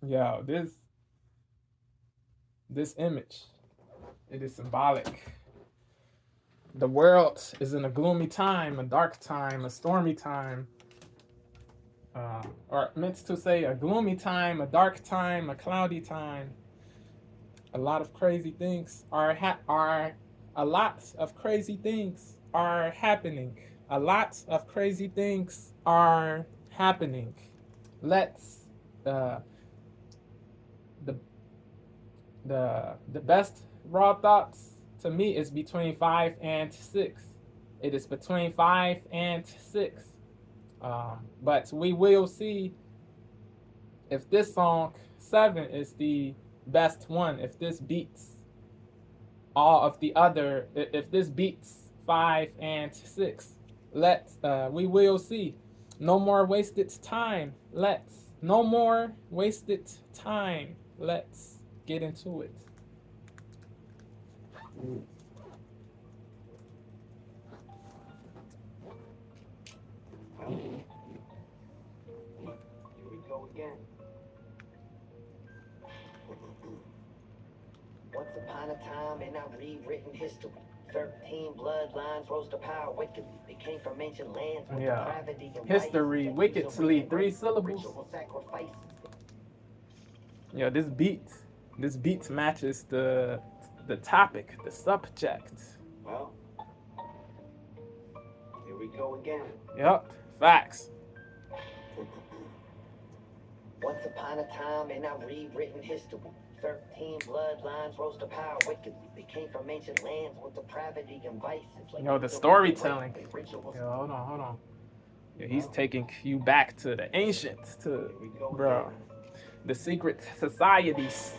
Yo, this image, it is symbolic. The world is in a gloomy time, a dark time, a stormy time, or meant to say a gloomy time, a dark time, a cloudy time. A lot of crazy things are a lot of crazy things are happening. A lot of crazy things are happening. Let's uh, the the best raw thoughts to me is between 5 and 6. It is between 5 and 6. But we will see if this song 7 is the best one. If this beats all of the other, if this beats 5 and 6, let's we will see. No more wasted time. No more wasted time. Let's get into it. Here we go again. Once upon a time in our rewritten history, 13 bloodlines rose to power wickedly. They came from ancient lands with Yeah. depravity and History, vice. wickedly, 3 syllables. Ritual sacrifices. Yeah, this beat matches the topic, the subject. Well, here we go again. Yep, facts. Once upon a time in our rewritten history, 13 bloodlines rose to power wickedly. They came from ancient lands with depravity and vices. Yo, the storytelling. Yo, hold on. Yeah, he's taking you back to the ancients, bro, the secret societies.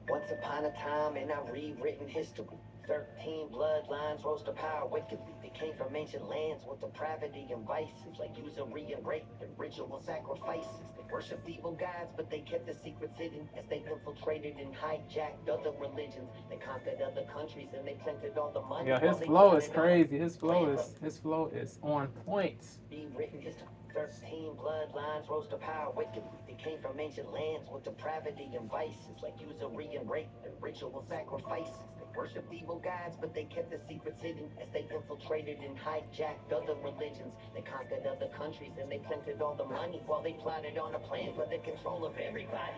Once upon a time in our rewritten history, 13 bloodlines rose to power wickedly. They came from ancient lands with depravity and vices, like usury and rape and ritual sacrifices. They worshipped evil gods, but they kept the secrets hidden as they infiltrated and hijacked other religions. They conquered other countries and they printed all the money. Yeah, his flow is crazy. His flow is on point. Rewritten history. 13 bloodlines rose to power wickedly. They came from ancient lands with depravity and vices, like usury and rape and ritual sacrifices. They worshipped evil gods, but they kept the secrets hidden as they infiltrated and hijacked other religions. They conquered other countries and they printed all the money while they plotted on a plan for the control of everybody.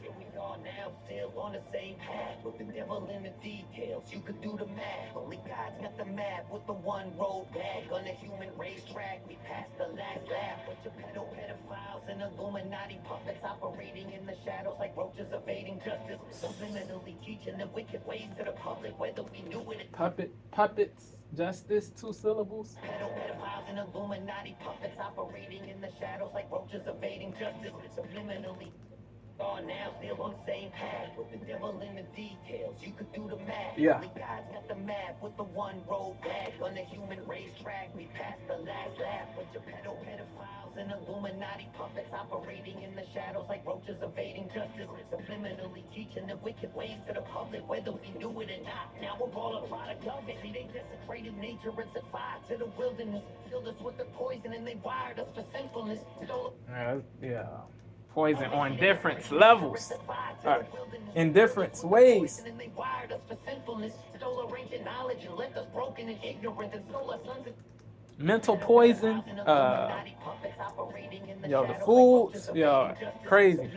Here we are now, still on the same path, with the devil in the details. You could do the math. Only God's got the map with the one road back on the human racetrack. We passed the last lap with your pedophiles and Illuminati puppets operating in the shadows like roaches evading justice, subliminally teaching the wicked ways to the public, whether we knew it. Puppets, justice, 2 syllables. Pedophiles and Illuminati puppets operating in the shadows like roaches evading justice, subliminally. Oh, now still on the same path with the devil in the details. You could do the math. Yeah. Only God's got the map with the one road back on the human racetrack. We passed the last lap with your pedophiles and Illuminati puppets operating in the shadows like roaches evading justice, subliminally teaching the wicked ways to the public, whether we knew it or not. Now we're all a product of it. See, they desecrated nature and set fire to the wilderness, filled us with the poison, and they wired us for sinfulness. Yeah. Poison on different levels, in different ways. Mental poison, yo, the foods, yo, crazy.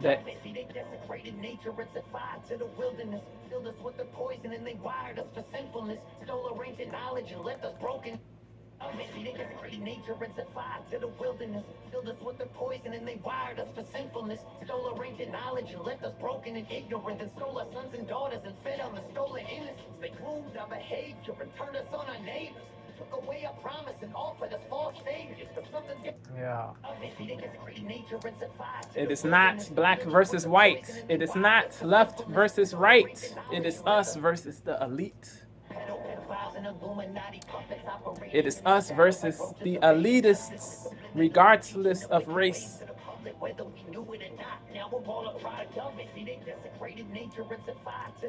That they desecrated nature and set fire to the wilderness, filled us with the poison, and they wired us for sinfulness, stole our ancient knowledge and left us broken. See, they desecrated nature and set fire to the wilderness, filled us with the poison, and they wired us for sinfulness, stole our ancient knowledge and left us broken and ignorant, and stole our sons and daughters and fed on the stolen innocence. They groomed our behavior and turned us on our neighbors, took away our promise and offered us false saviors for something different. Yeah. See, they desecrated nature and set fire to It is not black versus white. It is not left versus right. It is us versus the elite. It is us versus the elitists, regardless of race.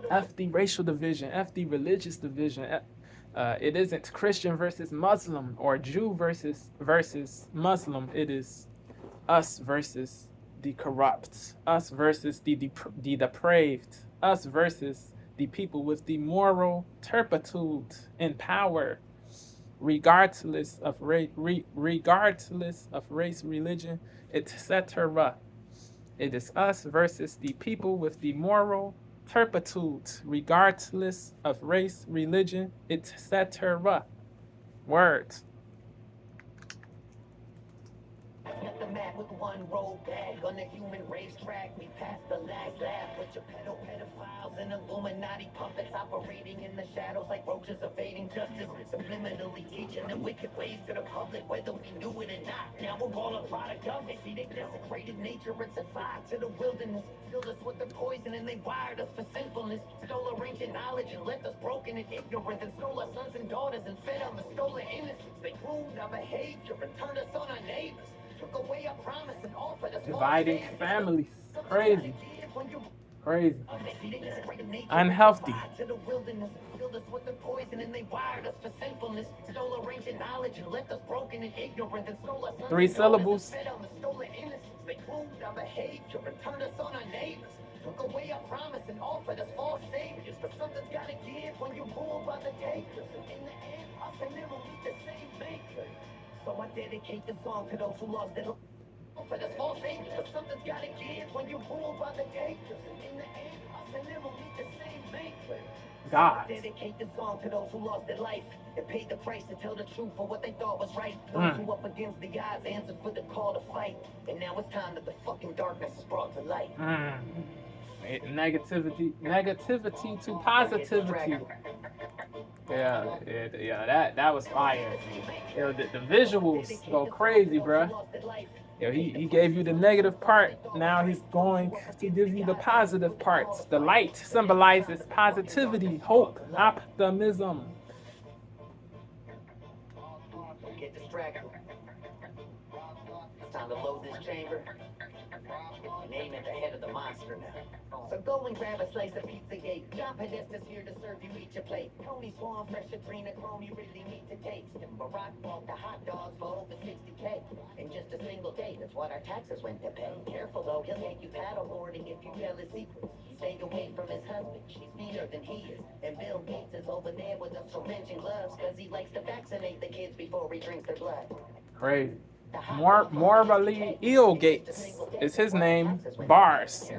F the racial division, F the religious division, It isn't Christian versus Muslim or Jew versus Muslim. It is us versus the corrupt, us versus the depraved, us versus the people with the moral turpitude and power, regardless of race, religion, etc. It is us versus the people with the moral turpitude, regardless of race, religion, etc. Words. Got the map with one road back on the human racetrack. We passed the last lap with your pedophiles and Illuminati puppets operating in the shadows like roaches evading justice. Subliminally teaching the wicked ways to the public, whether we knew it or not. Now we're all a product of it. See, they desecrated nature and set fire to the wilderness. Filled us with the poison and they wired us for sinfulness. Stole our ancient knowledge and left us broken and ignorant. And stole our sons and daughters and fed on the stolen innocence. They groomed our behavior and turned us on our neighbors. Dividing families. Crazy. Crazy. Unhealthy. Three syllables. Took away our promise and offered us false saviors. But something's gotta give when you're ruled by the takers. In the end, us and them will meet the same maker. So I dedicate the song to those who lost their life for the false saviors. But something's gotta give when you're ruled by the takers. In the end, us and them will meet the same maker. God. So I dedicate the song to those who lost their life and paid the price to tell the truth for what they thought was right. Those who up against the odds answered for the call to fight. And now it's time that the fucking darkness is brought to light. Negativity to positivity. Yeah, that was fire. Yo, the visuals go crazy, bruh. Yo, he gave you the negative part. Now he's going to give you the positive parts. The light symbolizes positivity, hope, optimism. Get distracted. It's time to load this chamber and aim at the head of the monster now. So go and grab a slice of pizza gate. John Podesta's here to serve you each a plate. Tony Swan, fresh Trina, Chrome, you really need to taste. And Barack bought the hot dogs for over 60K in just a single day. That's what our taxes went to pay. Careful though, he'll make you paddleboarding if you tell his secret. Stay away from his husband, she's meaner than he is. And Bill Gates is over there with the syringe and gloves, cause he likes to vaccinate the kids before he drinks their blood. Crazy. Morally ill Gates is his name. Bars.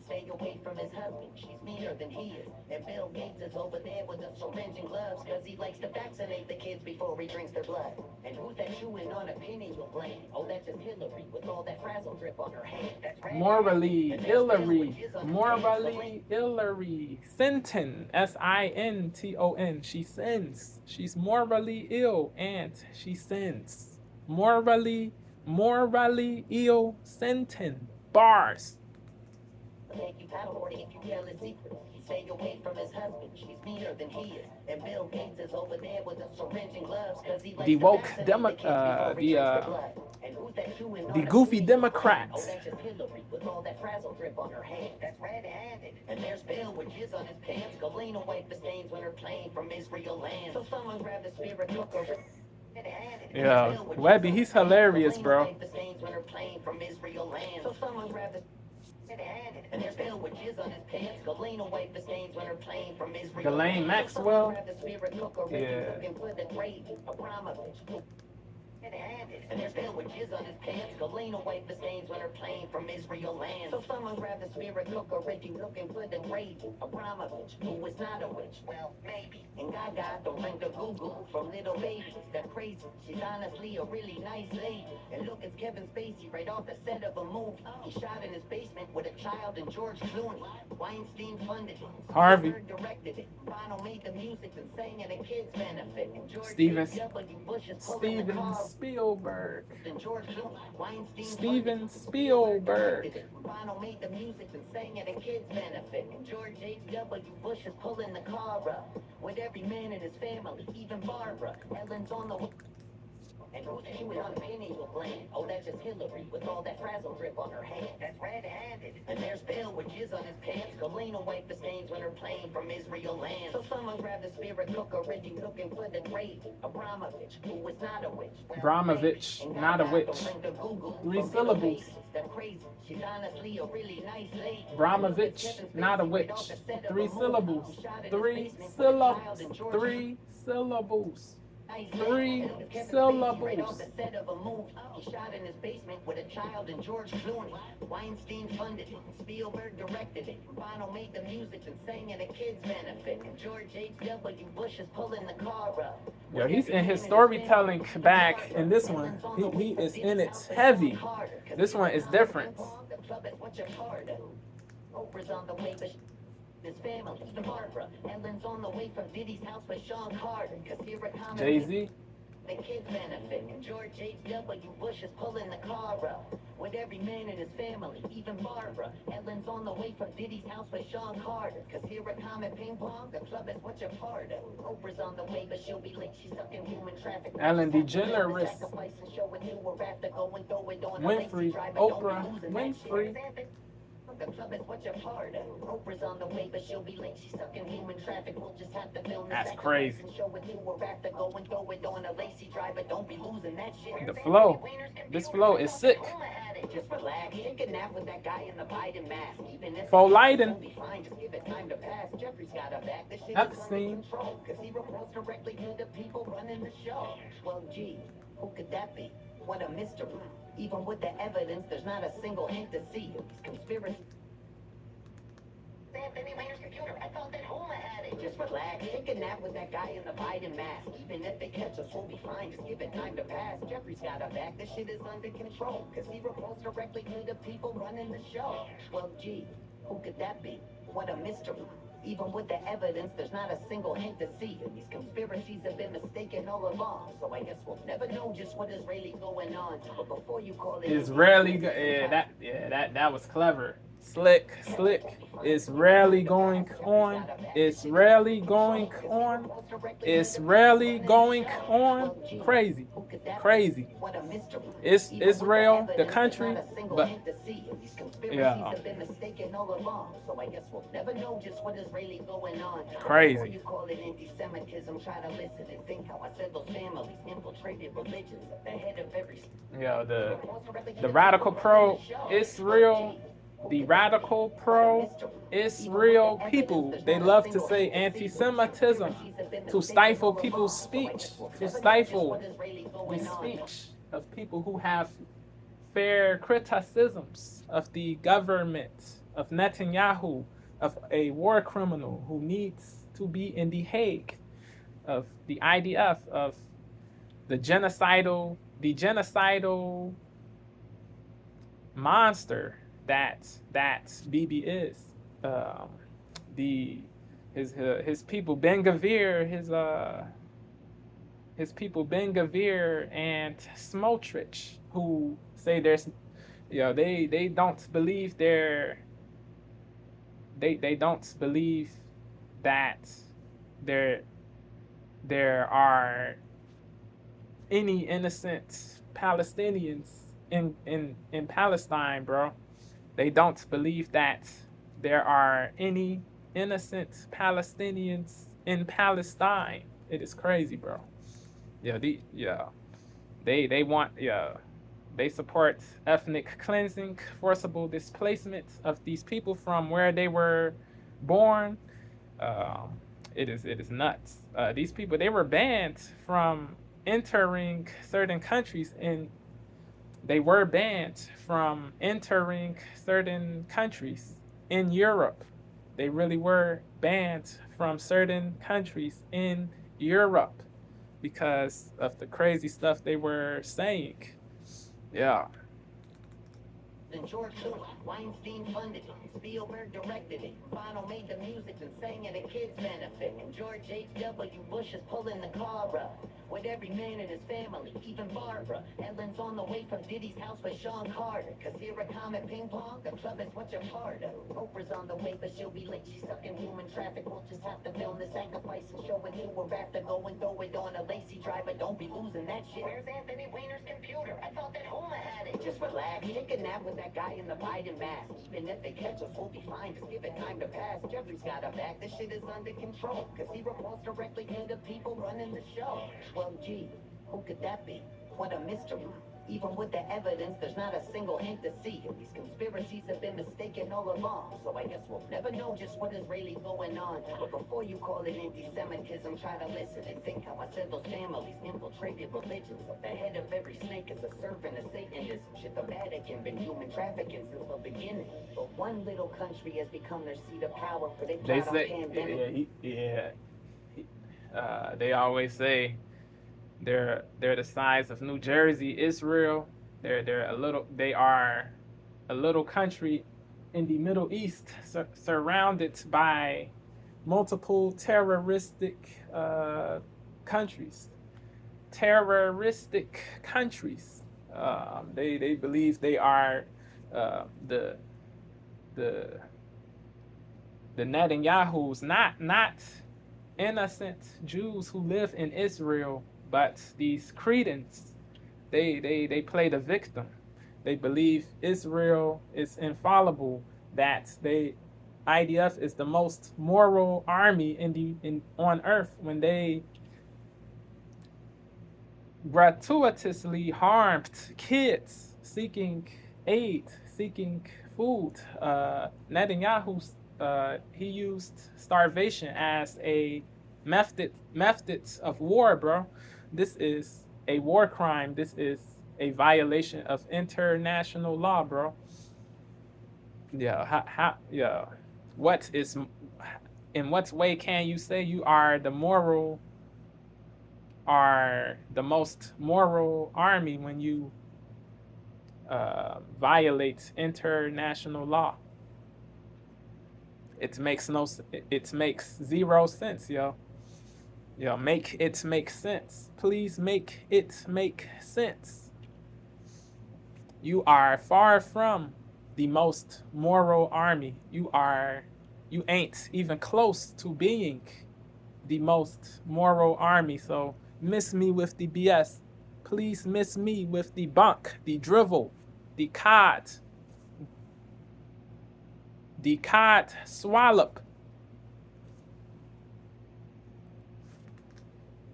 Stay away from his husband, she's meaner than he is. And Bill Gates is over there with the syringe and gloves, cause he likes to vaccinate the kids before he drinks their blood. And who's that chewing on a penny you'll blame? Oh, that's just Hillary with all that frazzle drip on her hand. That's right. Morally Hillary. Sinton, Sinton. She sins. She's morally ill and she sins. Morally ill, Sinton. Bars. Make you paddleboarding if you tell his secret. Stay away from his husband, she's meaner than he is. And Bill Gates is over there with a syringe and gloves, cause he likes the woke the goofy Democrats. Oh, that's just Hillary with all that frazzle drip on her hand. That's red-handed. And there's Bill with jizz on his pants. Galena wipe the stains when her plane from Israel lands. So someone grab the spirit cooker. Yeah, Webby, he's hilarious, bro. So someone grab the and there's Bill with jizz on his pants. Galena wipe the stains when her plane from Israel. Ghislaine Maxwell. Yeah. And there's Bill with jizz on his pants. Galena wipe the stains when her plane from Israel lands. So someone grab the spirit cooker if you looking for the great Abramovich, who is not a witch. Well, maybe. And Gaga don't drink the Google from little babies. They're crazy. She's honestly a really nice lady. And look, it's Kevin Spacey right off the set of a movie. He shot in his basement with a child and George Clooney. Weinstein funded it. Harvey directed it. Bono made the music and sang at a kid's benefit. And George Steven Spielberg. Steven Spielberg. Bono made the music and sang at a kid's benefit. And George H.W. Bush is pulling the car up with every man in his family, even Barbara. Ellen's on the And who's the human on penny will blame? Oh, that's just Hillary with all that frazzle drip on her hand. That's red-handed. And there's Bill with jizz on his pants. Galena wipe the stains when her plane from Israel lands. So someone grab the spirit cooker, ready looking for the grave. Abramovich, who was not a witch. Abramovich, not a witch. 3 syllables. That's crazy. She's honestly a really nice lady. Abramovich, not a witch. 3 syllables. 3 syllables. 3 syllables. 3 syllables. He shot in his basement with a child and George Clooney. Weinstein funded it. Spielberg directed it. Bono made the music and sang at a kid's benefit. And George H.W. Bush is pulling the car up. Yo, he's in his storytelling bag in this one. He is in it heavy. This one is different. Oprah's on the way, but his family, the Barbara. Ellen's on the way from Diddy's house with Sean Carter. Cause here at Common Jay-Z. the kids benefit. And George H.W. Bush is pulling the car up. With every man in his family, even Barbara. Ellen's on the way from Diddy's house with Sean Carter. Cause here at Comet Ping Pong, the club is what you're part of. Oprah's on the way, but she'll be late. She's stuck in human traffic. Ellen DeGeneres. Winfrey. Oprah Winfrey. The club is what you're part of. Oprah's on the way, but she'll be late. She's stuck in human traffic. We'll just have to film That's crazy. and show it to her after. Go and throw it on a lacy driver. Don't be losing that shit. The flow. This flow is sick. Just relax. Take a nap with that guy in the Biden mask. Even if For Leiden. won't be fine, just give it time to pass. Jeffrey's got a back. This shit Epstein. is under control. Cause he reports directly to the people running the show. Well, gee, who could that be? What a mystery. Even with the evidence, there's not a single hint to see. These conspiracies. Anthony Weiner's computer. I thought that Homa had it. Just relax. Take a nap with that guy in the Biden mask. Even if they catch us, we'll be fine. Just give it time to pass. Jeffrey's got a back. This shit is under control. Cause he reports directly to the people running the show. Well, gee, who could that be? What a mystery. Even with the evidence, there's not a single hint to see. These conspiracies have been mistaken all along. So I guess we'll never know just what is really going on. But before you call it Israeli. That was clever. Slick. It's rarely going on. It's rarely going on. It's rarely going on. Crazy. It's Israel, the country, but yeah. So I guess we'll never know just what is really going on. Crazy. Before you call it anti-Semitism, try to listen and think how I said those families infiltrated religions at the head of every. Yeah, the radical pro Israel. The radical pro-Israel people, they love to say anti-Semitism to stifle people's speech, to stifle the speech of people who have fair criticisms of the government, of Netanyahu, of a war criminal who needs to be in The Hague, of the IDF, of the genocidal monster that Bibi is. His people Ben Gavir, his people Ben Gavir and Smotrich, who say there's, they don't believe they don't believe that there are any innocent Palestinians in Palestine, bro. They don't believe that there are any innocent Palestinians in Palestine. It is crazy, bro. They support ethnic cleansing, forcible displacement of these people from where they were born. It is nuts. These people, they were banned from entering certain countries in. They were banned from entering certain countries in Europe. They really were banned from certain countries in Europe because of the crazy stuff they were saying. Yeah. And George Weinstein funded it. Spielberg directed it. Bono made the music and sang at a kid's benefit. And George H.W. Bush is pulling the car up. with every man in his family, even Barbara. Ellen's on the way from Diddy's house with Sean Carter. Cause here at Comet Ping Pong, the club is what you're part of. Oprah's on the way, but she'll be late. She's stuck in human traffic. We'll just have to film the sacrifice and show it to her after. Go and throw it on a lazy driver. Don't be losing that shit. Where's Anthony Weiner's computer? I thought that Homer had it. Just relax. Take a nap with that guy in the Biden mask. Even if they catch us, we'll be fine. Just give it time to pass. Jeffrey's got a back. This shit is under control. Cause he reports directly to the people running the show. Well, gee, who could that be? What a mystery. Even with the evidence, there's not a single hint to see. These conspiracies have been mistaken all along. So I guess we'll never know just what is really going on. But before you call it anti-Semitism, try to listen and think how I said those families infiltrated religions. The head of every snake is a servant of Satanism. Shit, the Vatican been human trafficking since the beginning. But one little country has become their seat of power for they plot on pandemic. They always say they're the size of New Jersey, Israel. They are a little country in the Middle East, surrounded by multiple terroristic countries. Terroristic countries. They believe they are the Netanyahus, not innocent Jews who live in Israel, but these cretins. They play the victim. They believe Israel is infallible, that IDF is the most moral army on earth, when they gratuitously harmed kids seeking aid, seeking food. Netanyahu, he used starvation as a method of war, bro. This is a war crime. This is a violation of international law, bro. Yeah, in what way can you say you are the most moral army when you violate international law? It makes zero sense, yo. Make it make sense. Please make it make sense. You are far from the most moral army. You ain't even close to being the most moral army. So miss me with the BS. Please miss me with the bunk, the drivel, the cod swallop.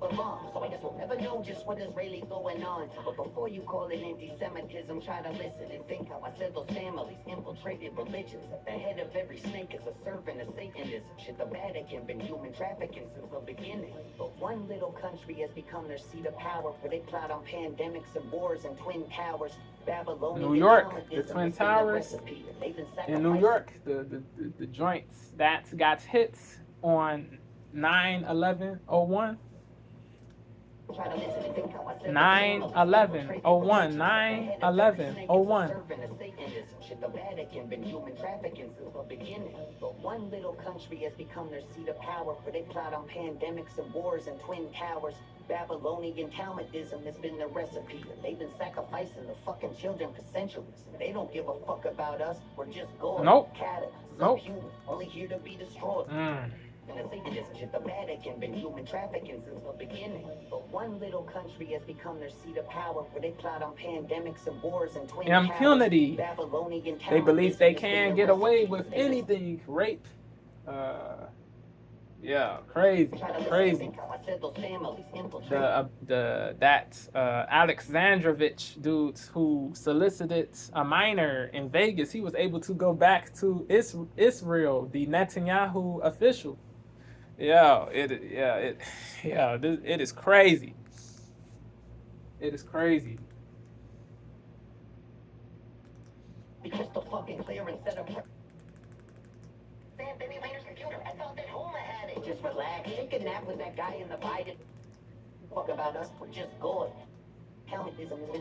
So I guess we'll never know just what is really going on. But before you call it anti-Semitism, try to listen and think how I said those families infiltrated religions. The head of every snake is a servant of Satanism. Shit, the Vatican been human trafficking since the beginning. But one little country has become their seat of power, where they plot on pandemics and wars and twin towers. Babylonian New York, the Twin Towers in New York, the joints that got hit on 9/11/01. 9/11/01. 9/11/01. The Vatican been human trafficking since the beginning. But one little country has become their seat of power, where they plot on pandemics and wars and twin towers. Babylonian Talmudism has been the recipe. They've been sacrificing the fucking children for centuries. They don't give a fuck about us. We're just gold, cattle, subhuman, only here to be destroyed. The Vatican been human trafficking since the beginning. But one little country has become their seat of power, where they plot on pandemics and wars and twin impunity. Babylonian They believe they can get away with anything. Rape. Crazy. That Alexandrovich dude who solicited a minor in Vegas, he was able to go back to Israel, the Netanyahu official. It is crazy. It is crazy. Crystal fucking clear instead of Anthony Weiner's computer. I thought that Homer had it. Just relax. Take a nap with that guy in the Biden. Fuck about us. We're just goy.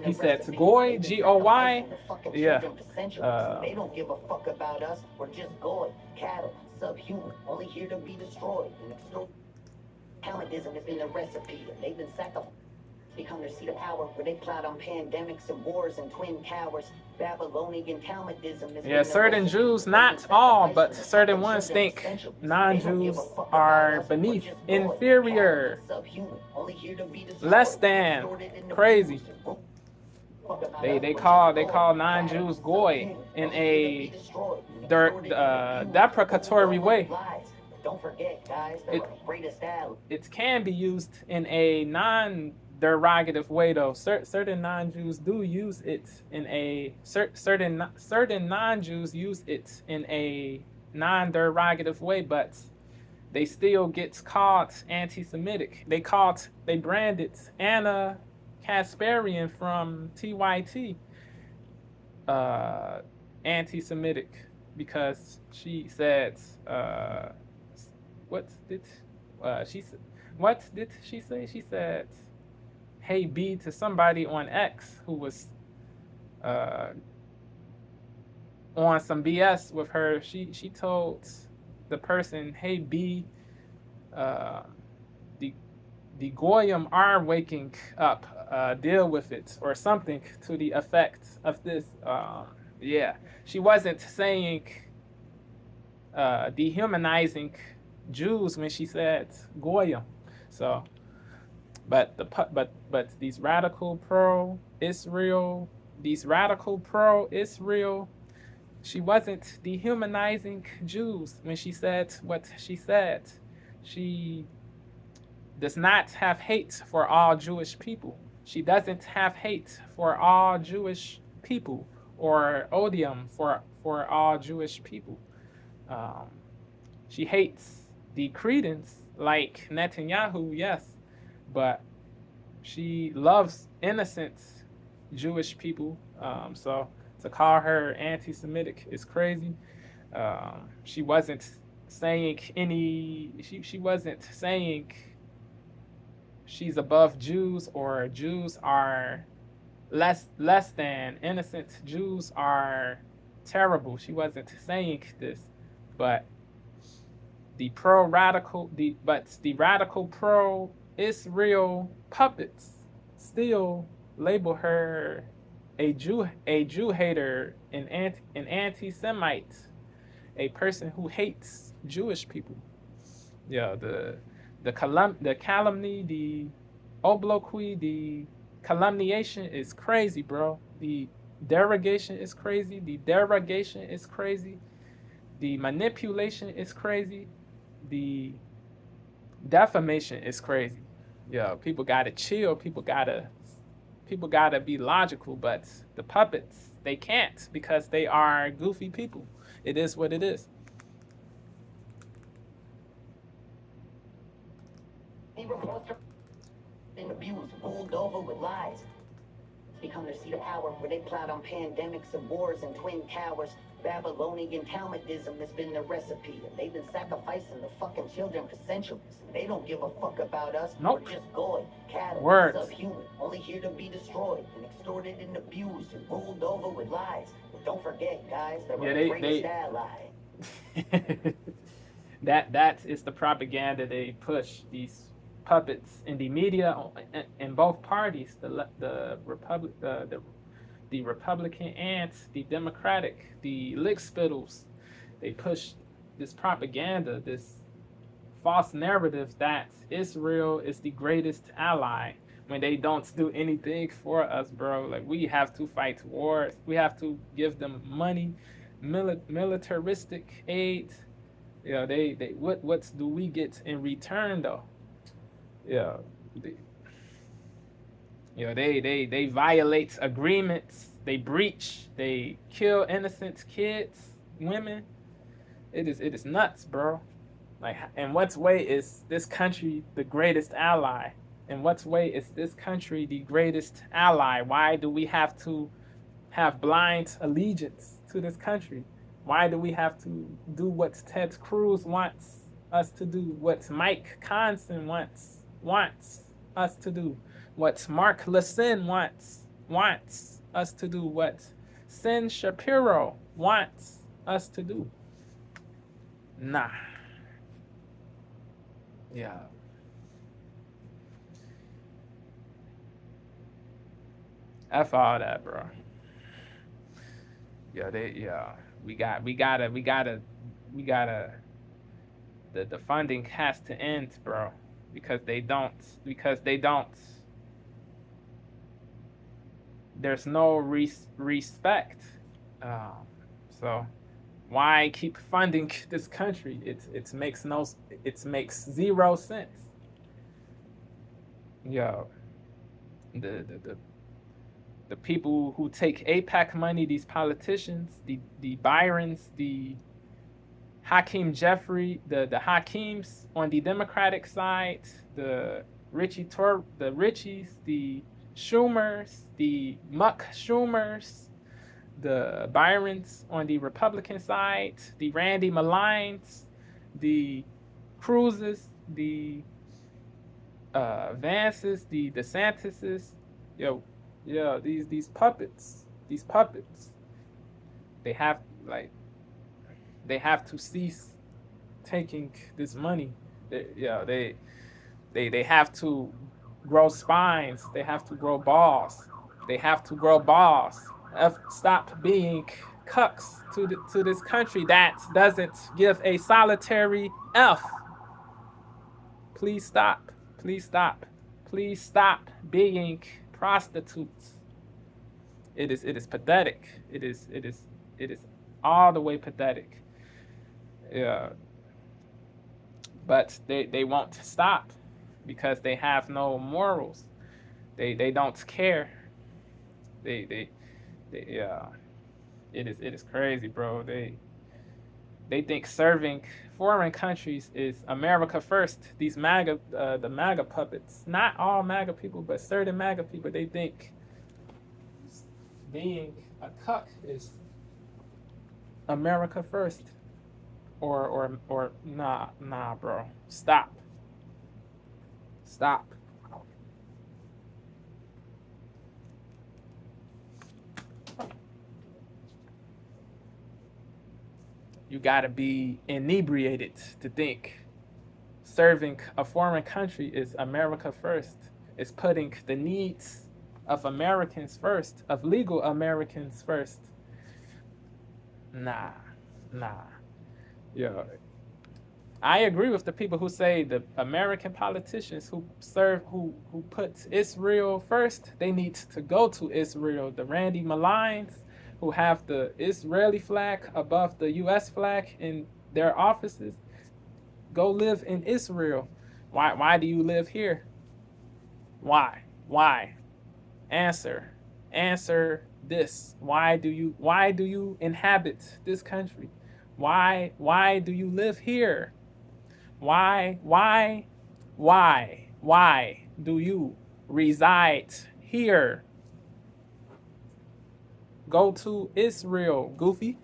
He said to goy, G-O-Y. Yeah. They don't give a fuck about us. We're just goy. Cattle. Subhuman. Only here to be destroyed. Talmutism has been the recipe, and they've been sacrificed. Become their seat of power, where they plot on pandemics and wars and twin towers. Babylonian Talmudism has Yeah, been the certain recipe. Jews, They've been not all, sacrificed but for the certain fucking ones children for think centuries. They don't give non-Jews a fuck about are us. We're beneath, just goy, inferior, callous, subhuman, only here to be less destroyed, than, extorted and crazy. abused. And fuck about They us, they we're call just they goy, call callous, non-Jews goy subhuman, in only here to be a destroyed, extorted and abused. deprecatory Ruled over way. with lies. But don't forget, guys, they're It our greatest ally. it can be used in a non-derogative way though. Certain non-Jews do use it in a certain non-Jews use it in a non-derogative way, but they still get called anti-Semitic. They branded Anna Kasparian from TYT anti-Semitic because she said what did she what did she say? She said hey B to somebody on X who was uh, on some BS with her. She told the person, hey B, uh, the the Goyim are waking up. Deal with it, or something to the effect of this. Yeah, she wasn't saying dehumanizing Jews when she said Goyim. So, but these radical pro Israel, she wasn't dehumanizing Jews when she said what she said. She does not have hate for all Jewish people. She doesn't have hate for all Jewish people or odium for all Jewish people. Um, she hates the credence like Netanyahu, yes, but she loves innocent Jewish people. So to call her anti-Semitic is crazy. She wasn't saying any. She wasn't saying she's above Jews or Jews are less than. Innocent Jews are terrible. She wasn't saying this, but the radical pro Israel puppets still label her a Jew hater, an anti-Semite, a person who hates Jewish people. Yeah, the calumny, the obloquy, the calumniation is crazy, bro. The derogation is crazy. The derogation is crazy. The manipulation is crazy. The defamation is crazy. Yeah, people gotta chill. People gotta be logical. But the puppets, they can't because they are goofy people. It is what it is. Been abused, ruled over with lies. Become their seat of power, where they plot on pandemics and wars and twin towers. Babylonian Talmudism has been the recipe, and they've been sacrificing the fucking children for centuries. They don't give a fuck about us. Nope. We're just goy, cattle, Words. subhuman, only here to be destroyed and extorted and abused and ruled over with lies. But don't forget, guys, they're our greatest ally. That is the propaganda they push. These puppets in the media in both parties, the Republican and the Democratic, the lick spittles, they push this propaganda, this false narrative that Israel is the greatest ally when they don't do anything for us, bro. Like, we have to fight wars, we have to give them money, militaristic aid. Yeah, they what do we get in return though? Yeah, they, they violate agreements, they breach, they kill innocent kids, women. It is nuts, bro. Like, in what way is this country the greatest ally? In what way is this country the greatest ally? Why do we have to have blind allegiance to this country? Why do we have to do what Ted Cruz wants us to do? What Mike Conson wants us to do? What Mark Lessin wants us to do? What Sin Shapiro wants us to do? Nah. Yeah. F all that, bro. Yeah, we gotta the funding has to end, bro. Because they don't there's no respect. Um, so why keep funding this country? It makes zero sense. Yo, the the, the the people who take APAC money, these politicians, the Byrons, the the Hakeems on the Democratic side, the Richies, the Schumers, the Muck Schumers, the Byrons on the Republican side, the Randy Malines, the Cruzes, the Vances, the DeSantises, yo, yeah, these puppets, they have like they have to cease taking this money. They have to grow spines. They have to grow balls. They have to grow balls. Stop being cucks to this country that doesn't give a solitary F. Please stop. Please stop. Please stop being prostitutes. It is pathetic. It is all the way pathetic. Yeah, but they won't stop because they have no morals. They don't care. They yeah. It is crazy, bro. They think serving foreign countries is America first. These the MAGA puppets, not all MAGA people, but certain MAGA people, they think being a cuck is America first. Or nah, bro. Stop. Stop. You gotta be inebriated to think serving a foreign country is America first. It's putting the needs of Americans first, of legal Americans first. Nah, nah. Yeah, I agree with the people who say the American politicians who put Israel first, they need to go to Israel. The Randy Malines who have the Israeli flag above the US flag in their offices, go live in Israel. Why do you live here? Why? Why? Answer. Answer this. Why do you inhabit this country? Why do you live here? Why do you reside here? Go to Israel, goofy.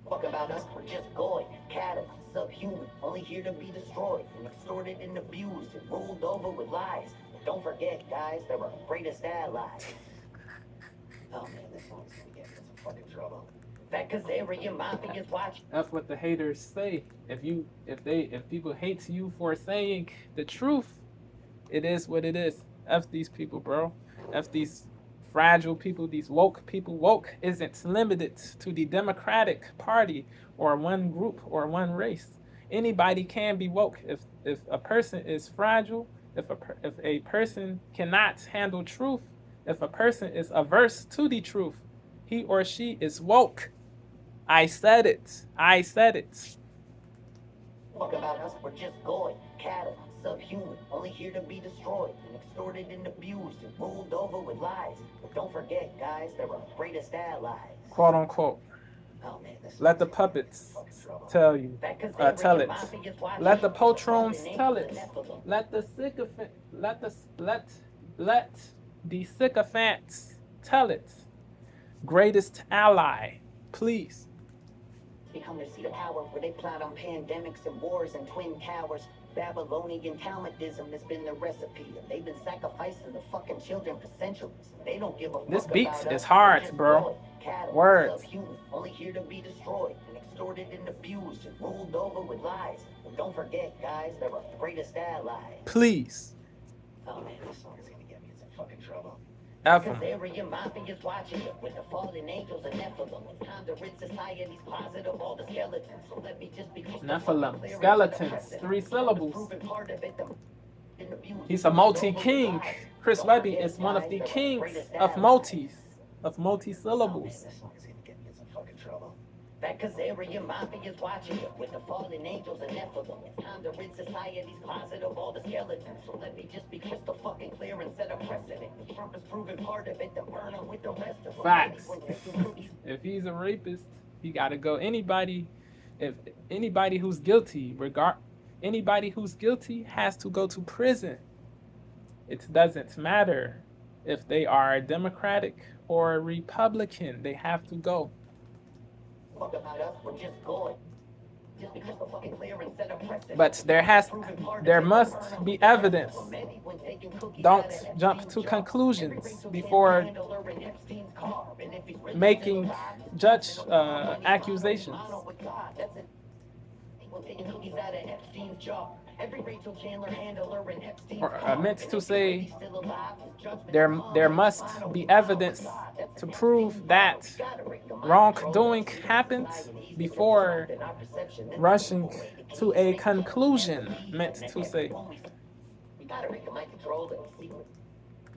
Fuck about us, we're just goy, cattle, subhuman, only here to be destroyed, and extorted and abused, and ruled over with lies. But don't forget, guys, they're our greatest allies. Oh man, this song's gonna get me in some fucking trouble. That Kazarian mafia's watching. That's what the haters say. If people hate you for saying the truth, it is what it is. F these people, bro. F these fragile people, these woke people. Woke isn't limited to the Democratic Party or one group or one race. Anybody can be woke. If a person is fragile, if a person cannot handle truth, if a person is averse to the truth, he or she is woke. I said it. I said it. Fuck about us, we're just goy, cattle, subhuman, only here to be destroyed, and extorted and abused, and ruled over with lies. But don't forget, guys, they're our greatest allies. Quote unquote. Oh man, this Let the puppets tell you. Tell it. Let the poltrons tell it. Let the sycophant. Let the sycophants tell it. Greatest ally, please. Become their seat of power where they plot on pandemics and wars and twin towers. Babylonian Talmudism has been the recipe, and they've been sacrificing the fucking children for centuries. They don't give a fuck. This beat about is us. hard, Just bro. boy, cattle, Words. subhuman, only here to be destroyed, and extorted and abused, and ruled over with lies. But don't forget, guys, they're our greatest allies. Please. Oh man, this song is gonna get me in some fucking trouble. F Cause 'em. area mafia's watching it with the fallen angels and Nephilim. It's time to rid society's closet of all the skeletons. So let me just be crystal fucking Nephilim. clear and set a Skeletons. precedent. 3 The syllables. proven part of it, He's a multi-king. Chris Webby is one of the kings of multis. Of multi-syllables. This song is gonna get me in some fucking trouble. That Kazarian mafia's watching it with the fallen angels and Nephilim. It's time to rid society's closet of all the skeletons. So let me just be crystal fucking clear and set a precedent. Trump has proven part of it, to burn him with the rest of them. Facts. If he's a rapist, he gotta go. If anybody who's guilty, anybody who's guilty has to go to prison. It doesn't matter if they are Democratic or Republican. They have to go. Fuck about us, we're just going. Just be crystal fucking clear and set a precedent. But there must be evidence. Don't jump to conclusions before making judge accusations. Or I meant to say there must be evidence to prove that wrongdoing happened before rushing to a conclusion. Meant to say.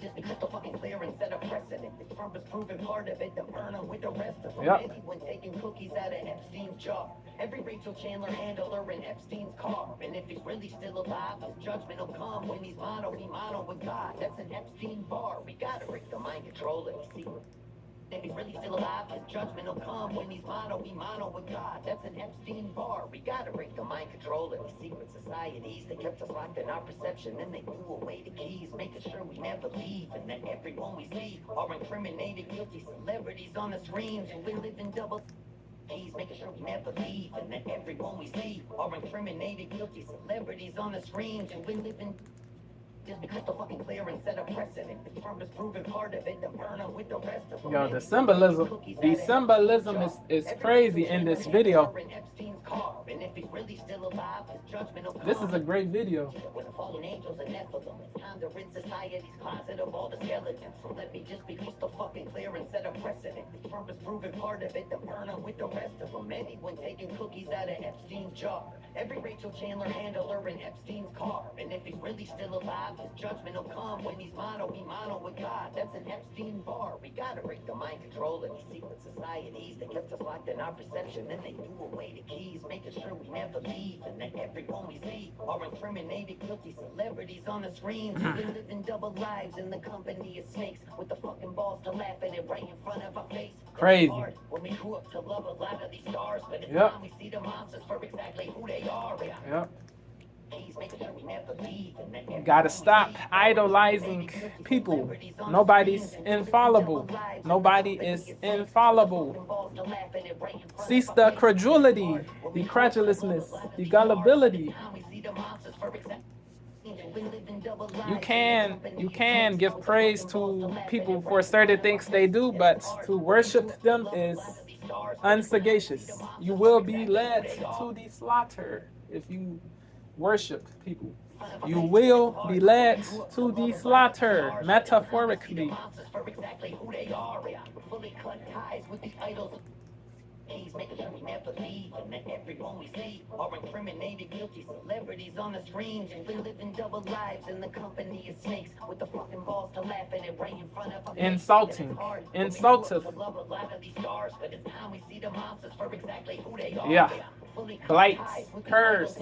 Just be crystal fucking clear and set a precedent. Trump has proven part of it, to burn him with the rest of them. Yep. When taking cookies out of Epstein's jar. Every Rachel Chandler handler in Epstein's car. And if he's really still alive, his judgment will come when he's mono with God. That's an Epstein bar. We gotta break the mind control of the secret. If he's really still alive, his judgment will come when he's mono with God. That's an Epstein bar. We gotta break the mind control of these secret societies. They kept us locked in our perception, then they threw away the keys, making sure we never leave. And that everyone we see are incriminated, guilty celebrities on the screens who we live in double keys, making sure we never leave. And that everyone we see are incriminated, guilty celebrities on the screens who we live in. Just be crystal fucking clear and set a precedent. Trump has proven part of it, to burn him with the rest of them. Yo, the symbolism is crazy in this video. This is a great video. With the fallen angels and Nephilim, it's time to rid society's closet of all the skeletons. So let me just be crystal fucking clear and set a precedent. Trump has proven part of it, to burn him with the rest of them. Anyone taking cookies out of Epstein's jar. Every Rachel Chandler handler in Epstein's car. And if he's really still alive, his judgment will come when he's mono with God. That's an Epstein bar. We gotta break the mind control of these secret societies. They kept us locked in our perception, then they threw away the keys, making sure we never leave. And that everyone we see are incriminated, guilty celebrities on the screens. We've been living double lives in the company of snakes, with the fucking balls to laugh at it right in front of our face. Crazy. When we grew up to love a lot of these stars, but it's time we see the monsters for exactly who they are. Yep. Gotta stop idolizing people. Nobody's infallible. Nobody is infallible. Cease the credulity, the credulousness, the gullibility. You can give praise to people for certain things they do, but to worship them is unsagacious. You will be led to the slaughter if you worship people. You will be led to the slaughter, metaphorically. He's making sure we never leave, and that everyone we see are incriminated, guilty celebrities on the screens. We've been living double lives in the company of snakes, with the fucking balls to laugh at it right in front of us. Insulting, insultive. Yeah, blights, curse,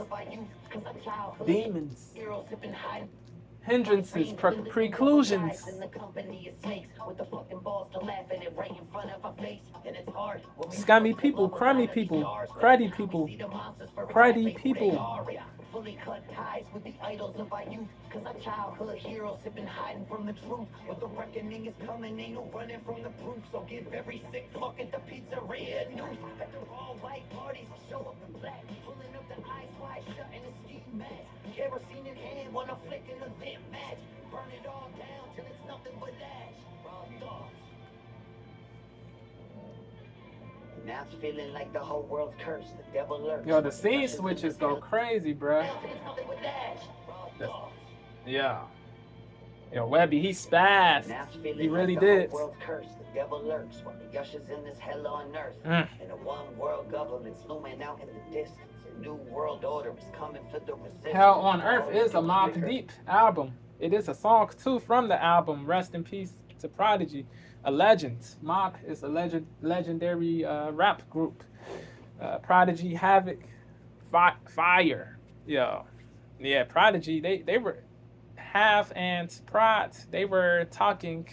demons, hindrances, preclusions. Scummy people, crummy people, cruddy people, cruddy people. Fully cut ties with the idols of our youth, cause our childhood heroes have been hiding from the truth. But the reckoning is coming, ain't no running from the proof. So give every sick fuck at the pizzeria news. At the all white parties, show up in black, pulling up the eyes wide shut in a ski mask. Kerosene in hand, when I'm flicking a lit match. Burn it all down till it's nothing but ash. Raw thoughts. Now it's feeling like the whole world's cursed. The devil lurks. Yo, the scene switches go crazy, bruh. Yeah. Yo, Webby, he spazzed. Now it's He feeling really like the whole did. world's cursed. The devil lurks while he ushers in this hell on earth. Mm. And a one world government's looming out in the distance. A new world order is coming for the resistance. Hell on Earth All is a we do Mobb bicker. Deep album. It is a song too from the album. Rest in peace to Prodigy, a legend. Mobb is a legendary rap group. Prodigy, Havoc, Fire. Yeah. Prodigy. They were Have and Prod. They were talking.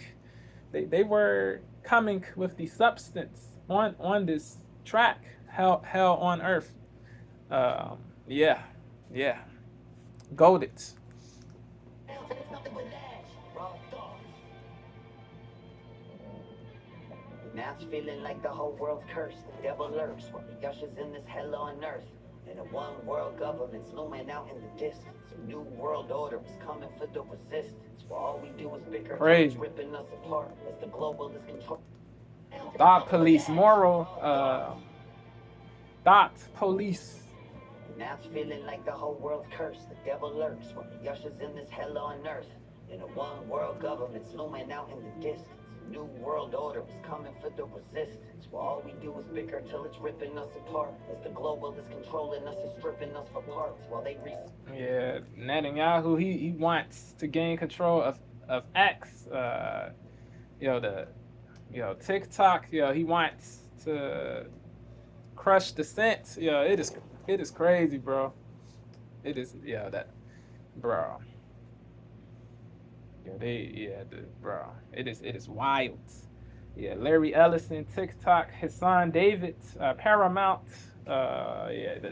They were coming with the substance on this track. Hell on Earth. Yeah. Golded. Raw Thoughts. Now it's feeling like the whole world's cursed. The devil lurks while he ushers in this hell on earth. And a one world government's looming out in the distance. A new world order is coming for the resistance. While all we do is bicker, Crazy. it's ripping us apart as the globalist control. Thought Police Moral. Thought Police. Now it's feeling like the whole world's cursed. The devil lurks while he ushers in this hell on earth. And a one world government's looming out in the distance. A new world order is coming for the resistance. While all we do is bicker till it's ripping us apart. As the globalists controlling us and stripping us for parts. While they Yeah, Netanyahu, he wants to gain control of X. TikTok. He wants to crush the sense. It is crazy, bro. It is bro. Bro. It is wild. Yeah, Larry Ellison, TikTok, Hassan David, Paramount. It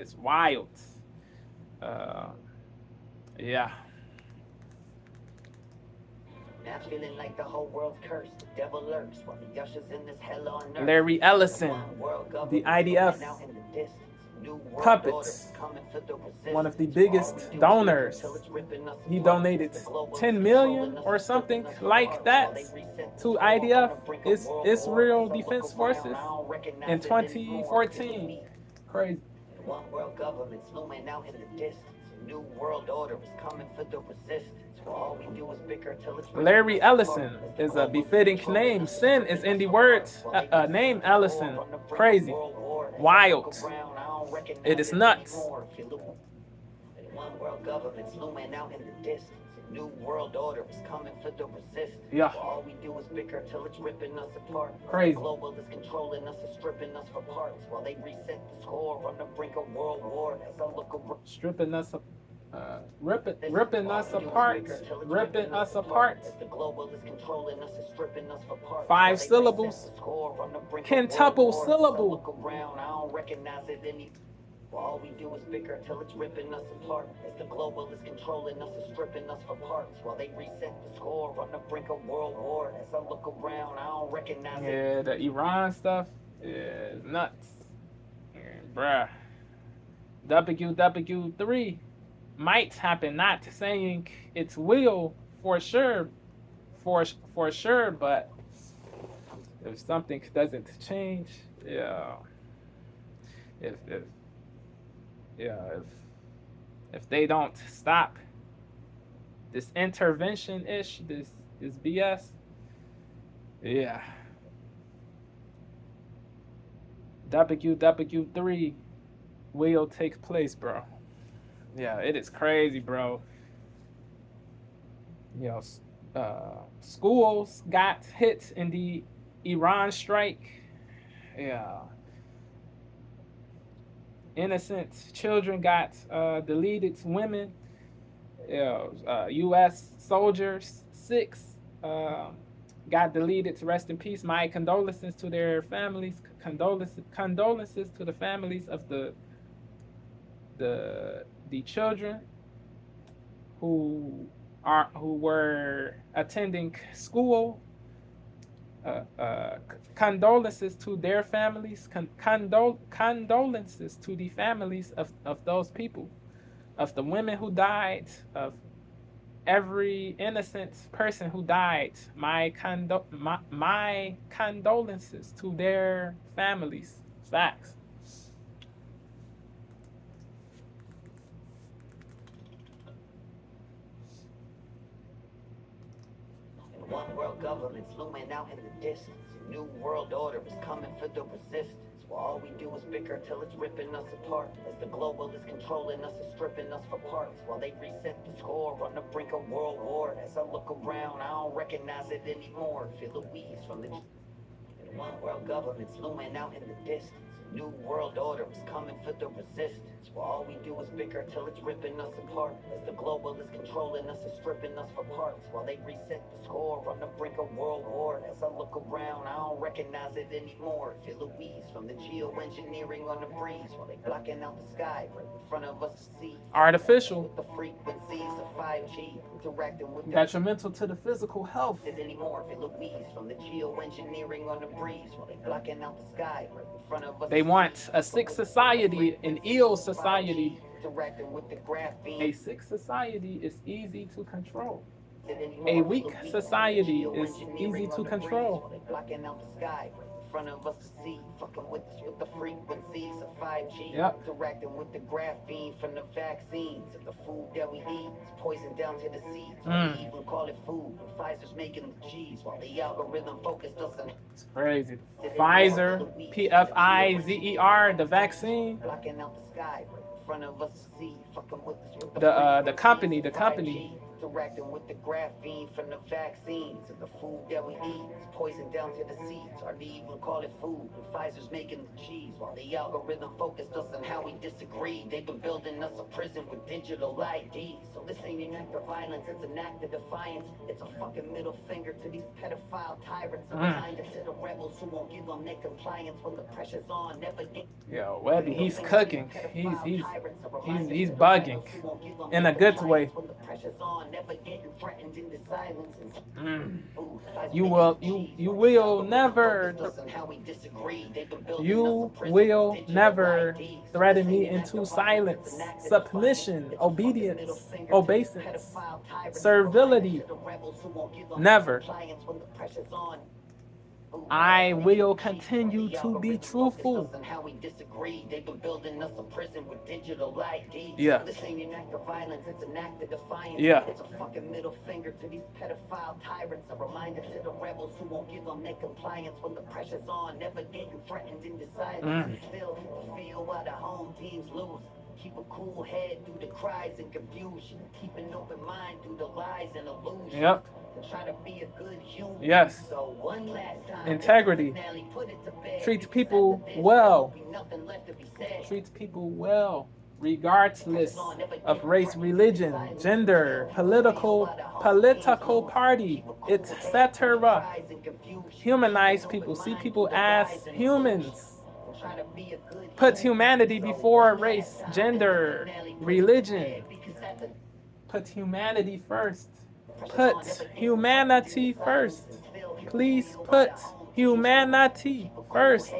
is wild. Yeah. Now it's feeling like the whole world's cursed. The devil lurks while he ushers in this hell on earth. Larry Ellison, the IDF puppets, one of the biggest donors. He donated 10 million or something like that to IDF, Israel Defense Forces, in 2014. Crazy. One world government's looming out in the distance. A new world order is coming for the resistance. All we do is bicker till it's Larry Ellison is a befitting name. Sin is in the words. Name Ellison. Crazy. Wild. It is nuts. One world government's looming out in the distance. A new world order is coming for the resistance. Yeah. All we do is bicker till it's ripping us apart. Crazy. The globalists controlling us and stripping us for parts while they reset the score on the brink of world war. As I look around, Stripping us up. Ripping us apart. Ripping us apart. 5 syllables. Quintuple syllable. All we do is bicker till it's ripping us apart. As the globalists controlling us and stripping us for parts while they reset the score on the brink of world war. As I look around, I don't recognize it. Yeah, the Iran stuff is nuts. Bruh. WW3 might happen, not saying it will for sure, but if something doesn't change, if they don't stop this intervention-ish, this BS, WW3 will take place, bro. Yeah, it is crazy, bro. Schools got hit in the Iran strike. Yeah. Innocent children got deleted. Women. U.S. soldiers, 6, got deleted. Rest in peace. My condolences to their families. Condolences to the families of the children who were attending school. Condolences to their families. Condolences to the families of those people, of the women who died, of every innocent person who died. My condolences to their families. Facts. one world government's looming out in the distance. A new world order is coming for the resistance. Well, all we do is bicker till it's ripping us apart. As the global is controlling us and stripping us for parts. While they reset the score on the brink of world war. As I look around, I don't recognize it anymore. Feel the wheeze from the one world government's looming out in the distance. A new world order is coming for the resistance. Well, all we do is bicker till it's ripping us apart. As the global is controlling us and stripping us for parts. While they reset the score on the brink of world war. As I look around, I don't recognize it anymore. Feel the wheeze from the geoengineering on the breeze. While they blocking out the sky right in front of us to see. Artificial. With the frequencies of 5G interacting with detrimental to the physical health. Anymore. Feel the wheeze from the geoengineering on the breeze. While they blocking out the sky right in front of us. They want a sick society, an ill society. Interacting with the graphene. A sick society is easy to control. A weak society is easy to control. Blocking out the sky right in front of us to see. Fucking with the frequencies of 5G. Yep. Interacting with the graphene from the vaccines. And the food that we eat is poison down to the seeds. We even call it food. Pfizer's making the cheese while the algorithm focused us on. It's crazy. Pfizer, Pfizer, the vaccine. Blocking out the sky right in front of us to see. Fucking with the company. Interacting with the graphene from the vaccines and the food that we eat is poison down to the seeds. Hardly even call it food. And Pfizer's making the cheese while the algorithm focused us on how we disagree. They've been building us a prison with digital IDs. So this ain't an act of violence, it's an act of defiance. It's a fucking middle finger to these pedophile tyrants. A reminder to the rebels who won't give them their compliance when the pressure's on. Never get. Yo, Webby, he's cooking. He's bugging in a good way. You will never threaten me into silence, submission, obedience, obeisance, servility. Never. I will continue to be truthful. They've been building us a prison with digital IDs. Yeah. This ain't an act of violence, it's an act of defiance. Yeah. It's a fucking middle finger to these pedophile tyrants. A reminder to the rebels who won't give them their compliance when the pressure's on. Never getting threatened into silence. Still feel while the home teams lose. Keep a cool head through the cries and confusion. Keep an open mind through the lies and illusions. Yep. Try to be a good human. Yes. So one last time, integrity. Treats people well. Treats people well, regardless of race, religion, gender, political party, etc. Humanize people. See people as humans. Put humanity before race, gender, religion. Put humanity first. Put humanity first. Please put humanity first.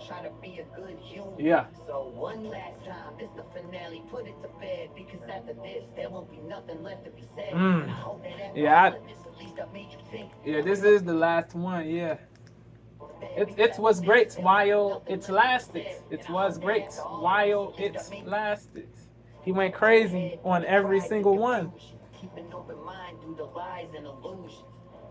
Try to be a good human. Yeah. So one last time, this the finale. Put it to bed because after this, there won't be nothing left to be said. And I hope that yeah. At least I made you think. Yeah, this is the last one. Yeah. It was great while it lasted. It was great while it lasted. He went crazy on every single one. Keep an open mind through the lies and illusions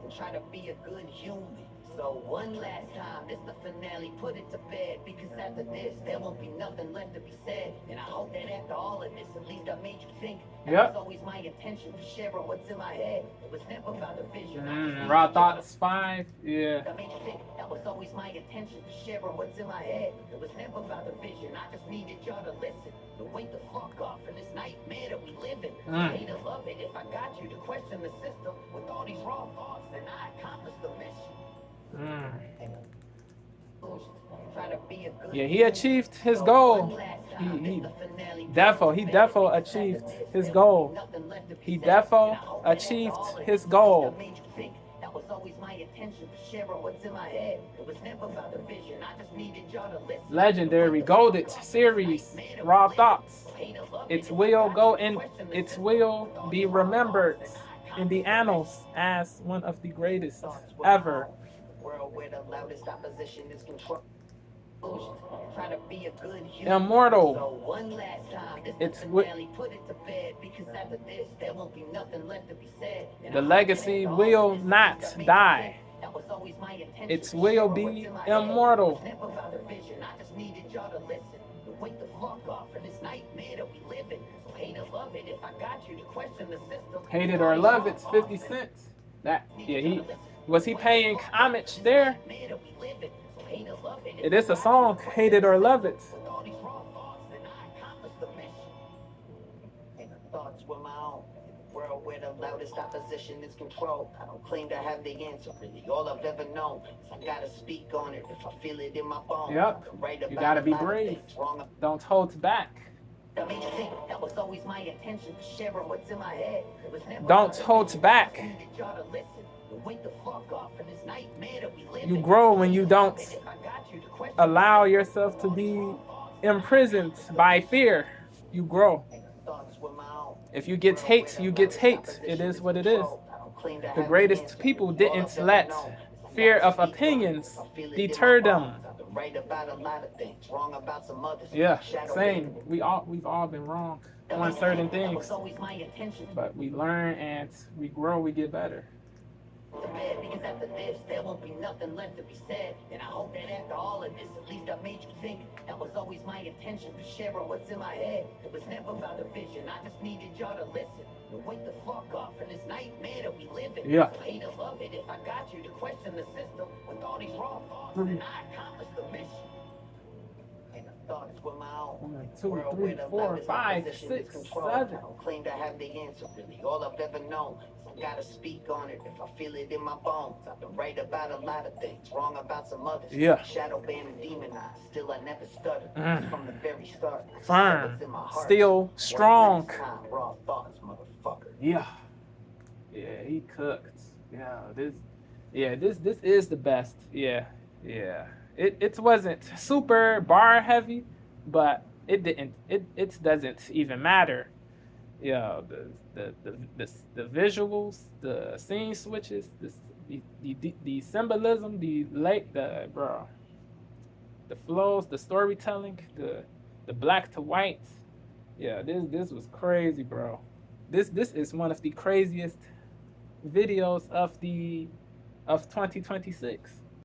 and try to be a good human. So one last time, this the finale, put it to bed because after this, there won't be nothing left to be said. And I hope that after all of this, at least I made you think. That was always my intention to share what's in my head. It was never about the vision. Raw Thoughts VII, yeah. That made you think. That was always my intention to share what's in my head. It was never about the vision. I just needed y'all to listen. To wake the fuck off in this nightmare that we live in. Hate to love it if I got you to question the system with all these raw thoughts, then I accomplished the mission. Yeah, he achieved his goal. He defo achieved his goal. He defo achieved his goal. That was always my intention to share what's in my head. It was never about the vision. I just needed y'all to listen. Legendary Golded series, Raw Thoughts. It will go in. It will be remembered in the annals as one of the greatest ever. World where the loudest opposition is control. Try to be a good human. Immortal. So one last time, this It's is the finale, put it to bed, because after this, there won't be nothing left to be said. the legacy will not die. That was always my intention. It will be immortal. Never about the vision. I just needed y'all to listen. Wake the fuck off from this nightmare that we live in. So hate or love it. If I got you to question the system. Hate it or love it's 50 cents. That yeah, was he paying homage there? It is a song, Hate It or Love It. With all these raw thoughts, and I accomplished the mission. And the thoughts were my own. World where the loudest opposition is controlled. I don't claim to have the answer, really. All I've ever known is I gotta speak on it if I feel it in my bones. Yep. You gotta be brave. Don't hold back. That made you think that was always my intention, sharing what's in my head. It was never Don't hold back. You grow when you don't allow yourself to be imprisoned by fear. You grow. If you get hate, you get hate. It is what it is. The greatest people didn't let fear of opinions deter them. Yeah, same. We've all been wrong on certain things, but we learn and we grow. We get better. Because after this, there won't be nothing left to be said. And I hope that after all of this, at least I made you think. That was always my intention, for sharing what's in my head. It was never about a vision. I just needed y'all to listen. And wake the fuck up from this nightmare that we live in. Yeah. So hate or love it if I got you to question the system with all these raw thoughts, and I accomplished the mission. And the thoughts were my own. 1, 2, 3, 4, 5, 6, 7. I don't claim to have the answer, really. All I've ever known is I gotta speak on it if I feel it in my bones. I've been right about a lot of things, wrong about some others. Yeah. Shadow banned and demonized, still I never stuttered. From the very start. Firm. Still strong. Raw thoughts, motherfucker. Yeah. Yeah, he cooked. Yeah, this is the best. Yeah. It wasn't super bar heavy, but it doesn't even matter. Yeah, the visuals, the scene switches, the symbolism, the flows, the storytelling, the black to white. Yeah, this was crazy, bro. This is one of the craziest videos of 2026.